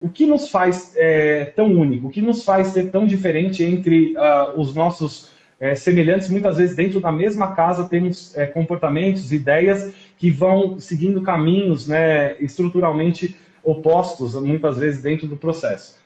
O que nos faz tão único? O que nos faz ser tão diferente entre os nossos semelhantes? Muitas vezes, dentro da mesma casa, temos comportamentos, ideias que vão seguindo caminhos, né, estruturalmente opostos, muitas vezes, dentro do processo.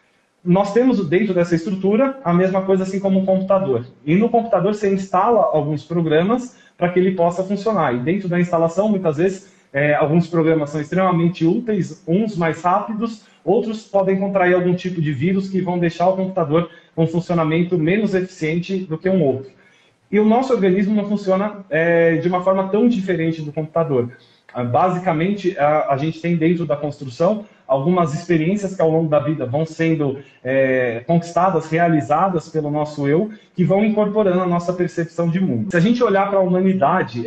Nós temos dentro dessa estrutura a mesma coisa assim como um computador. E no computador você instala alguns programas para que ele possa funcionar. E dentro da instalação, muitas vezes, alguns programas são extremamente úteis, uns mais rápidos, outros podem contrair algum tipo de vírus que vão deixar o computador com um funcionamento menos eficiente do que um outro. E o nosso organismo não funciona de uma forma tão diferente do computador. Basicamente, a gente tem dentro da construção algumas experiências que ao longo da vida vão sendo conquistadas, realizadas pelo nosso eu, que vão incorporando a nossa percepção de mundo. Se a gente olhar para a humanidade,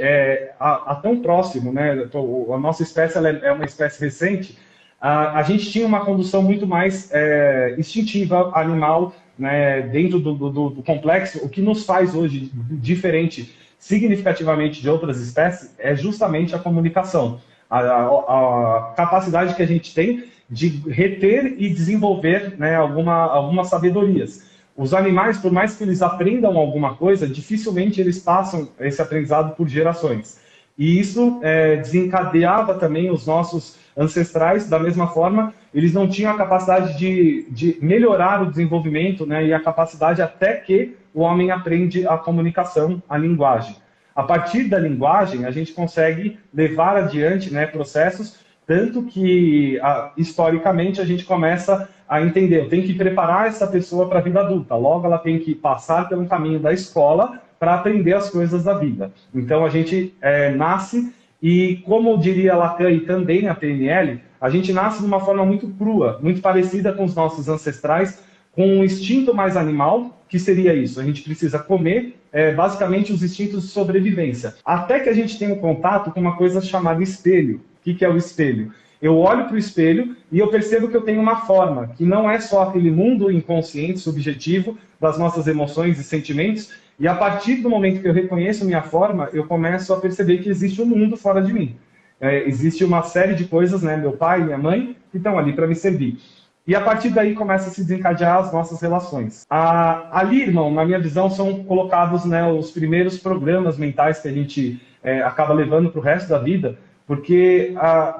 a tão próximo, né, a nossa espécie ela é uma espécie recente, a gente tinha uma condução muito mais instintiva, animal, né, dentro do complexo. O que nos faz hoje diferente significativamente de outras espécies é justamente a comunicação, a capacidade que a gente tem de reter e desenvolver, né, algumas sabedorias. Os animais, por mais que eles aprendam alguma coisa, dificilmente eles passam esse aprendizado por gerações. E isso desencadeava também os nossos ancestrais, da mesma forma, eles não tinham a capacidade de melhorar o desenvolvimento, né, e a capacidade até que o homem aprende a comunicação, a linguagem. A partir da linguagem, a gente consegue levar adiante, né, processos, tanto que, historicamente, a gente começa a entender, eu tenho que preparar essa pessoa para a vida adulta, logo ela tem que passar pelo caminho da escola para aprender as coisas da vida. Então, a gente nasce e, como diria Lacan e também a PNL, a gente nasce de uma forma muito crua, muito parecida com os nossos ancestrais, com um instinto mais animal, que seria isso, a gente precisa comer, basicamente os instintos de sobrevivência. Até que a gente tenha um contato com uma coisa chamada espelho. O que é o espelho? Eu olho para o espelho e eu percebo que eu tenho uma forma, que não é só aquele mundo inconsciente, subjetivo, das nossas emoções e sentimentos, e a partir do momento que eu reconheço minha forma, eu começo a perceber que existe um mundo fora de mim. Existe uma série de coisas, né, meu pai, minha mãe, que estão ali para me servir. E a partir daí começa a se desencadear as nossas relações. Ali, irmão, na minha visão, são colocados, né, os primeiros programas mentais que a gente acaba levando para o resto da vida, porque,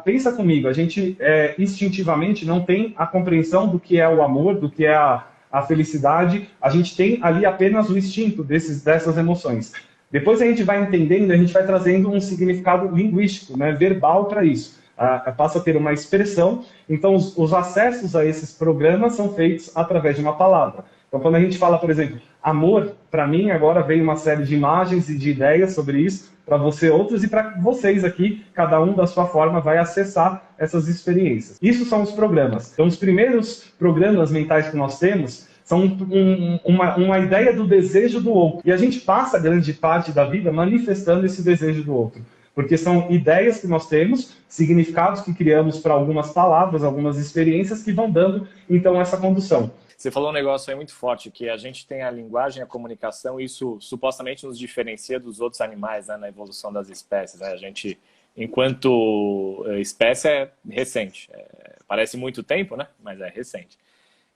pensa comigo, a gente instintivamente não tem a compreensão do que é o amor, do que é a felicidade, a gente tem ali apenas o instinto dessas emoções. Depois a gente vai entendendo, a gente vai trazendo um significado linguístico, né, verbal para isso. Passa a ter uma expressão, então os acessos a esses programas são feitos através de uma palavra. Então, quando a gente fala, por exemplo, amor, para mim agora vem uma série de imagens e de ideias sobre isso, para você outros e para vocês aqui, cada um da sua forma vai acessar essas experiências. Isso são os programas. Então, os primeiros programas mentais que nós temos são uma ideia do desejo do outro. E a gente passa grande parte da vida manifestando esse desejo do outro. Porque são ideias que nós temos, significados que criamos para algumas palavras, algumas experiências que vão dando, então, essa condução. Você falou um negócio aí muito forte, que a gente tem a linguagem, a comunicação, e isso supostamente nos diferencia dos outros animais, né, na evolução das espécies. Né? A gente, enquanto espécie, é recente. Parece muito tempo, né? Mas é recente.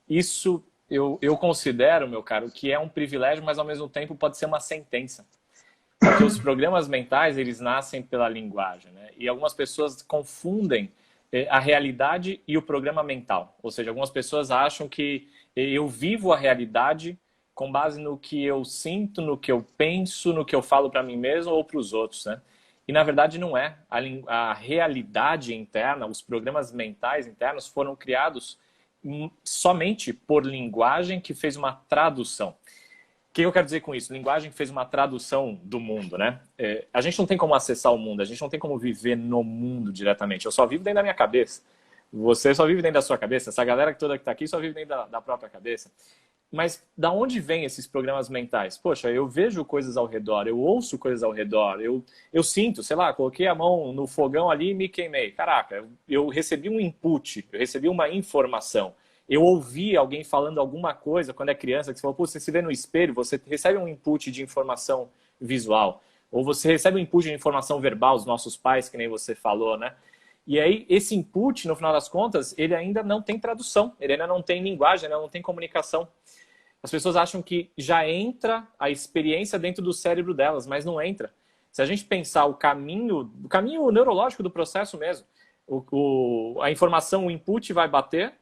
Isso eu considero, meu caro, que é um privilégio, mas ao mesmo tempo pode ser uma sentença. Porque os programas mentais, eles nascem pela linguagem, né? E algumas pessoas confundem a realidade e o programa mental. Ou seja, algumas pessoas acham que eu vivo a realidade com base no que eu sinto, no que eu penso, no que eu falo para mim mesmo ou para os outros, né? E na verdade não é. A realidade interna, os programas mentais internos foram criados somente por linguagem que fez uma tradução. O que eu quero dizer com isso? Linguagem que fez uma tradução do mundo, né? A gente não tem como acessar o mundo, a gente não tem como viver no mundo diretamente. Eu só vivo dentro da minha cabeça. Você só vive dentro da sua cabeça. Essa galera toda que está aqui só vive dentro da própria cabeça. Mas da onde vêm esses programas mentais? Poxa, eu vejo coisas ao redor, eu ouço coisas ao redor, eu sinto, sei lá, coloquei a mão no fogão ali e me queimei. Caraca, eu recebi um input, eu recebi uma informação. Eu ouvi alguém falando alguma coisa quando é criança, que você falou, pô, você se vê no espelho, você recebe um input de informação visual. Ou você recebe um input de informação verbal, os nossos pais, que nem você falou, né? E aí, esse input, no final das contas, ele ainda não tem tradução, ele ainda não tem linguagem, ainda não tem comunicação. As pessoas acham que já entra a experiência dentro do cérebro delas, mas não entra. Se a gente pensar o caminho neurológico do processo mesmo, a informação, o input vai bater,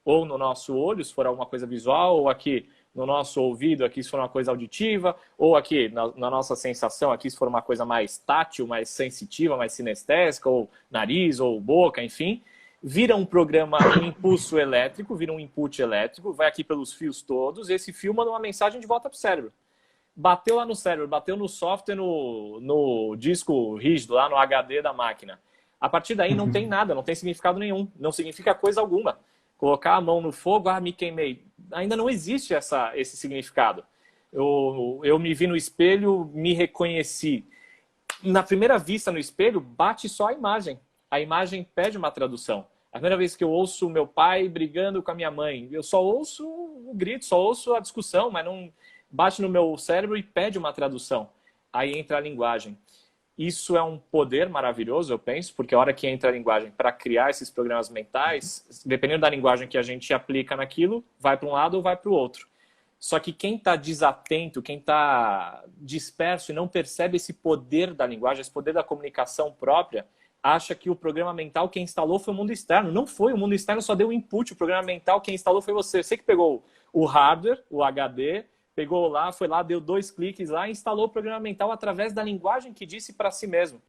ou no nosso olho, se for alguma coisa visual, ou aqui no nosso ouvido, aqui se for uma coisa auditiva, ou aqui na nossa sensação, aqui se for uma coisa mais tátil, mais sensitiva, mais sinestésica, ou nariz, ou boca, enfim. Vira um programa, um impulso elétrico, vira um input elétrico, vai aqui pelos fios todos, e esse fio manda uma mensagem de volta para o cérebro. Bateu lá no cérebro, bateu no software, no disco rígido, lá no HD da máquina. A partir daí não tem nada, não tem significado nenhum, não significa coisa alguma. Colocar a mão no fogo, me queimei. Ainda não existe esse significado. Eu me vi no espelho, me reconheci. Na primeira vista no espelho, bate só a imagem. A imagem pede uma tradução. A primeira vez que eu ouço meu pai brigando com a minha mãe, eu só ouço o grito, só ouço a discussão, mas não bate no meu cérebro e pede uma tradução. Aí entra a linguagem. Isso é um poder maravilhoso, eu penso, porque a hora que entra a linguagem para criar esses programas mentais, dependendo da linguagem que a gente aplica naquilo, vai para um lado ou vai para o outro. Só que quem está desatento, quem está disperso e não percebe esse poder da linguagem, esse poder da comunicação própria, acha que o programa mental quem instalou foi o mundo externo. Não foi, o mundo externo só deu input, o programa mental quem instalou foi você. Você que pegou o hardware, o HD, pegou lá, foi lá, deu 2 cliques lá e instalou o programa mental através da linguagem que disse para si mesmo.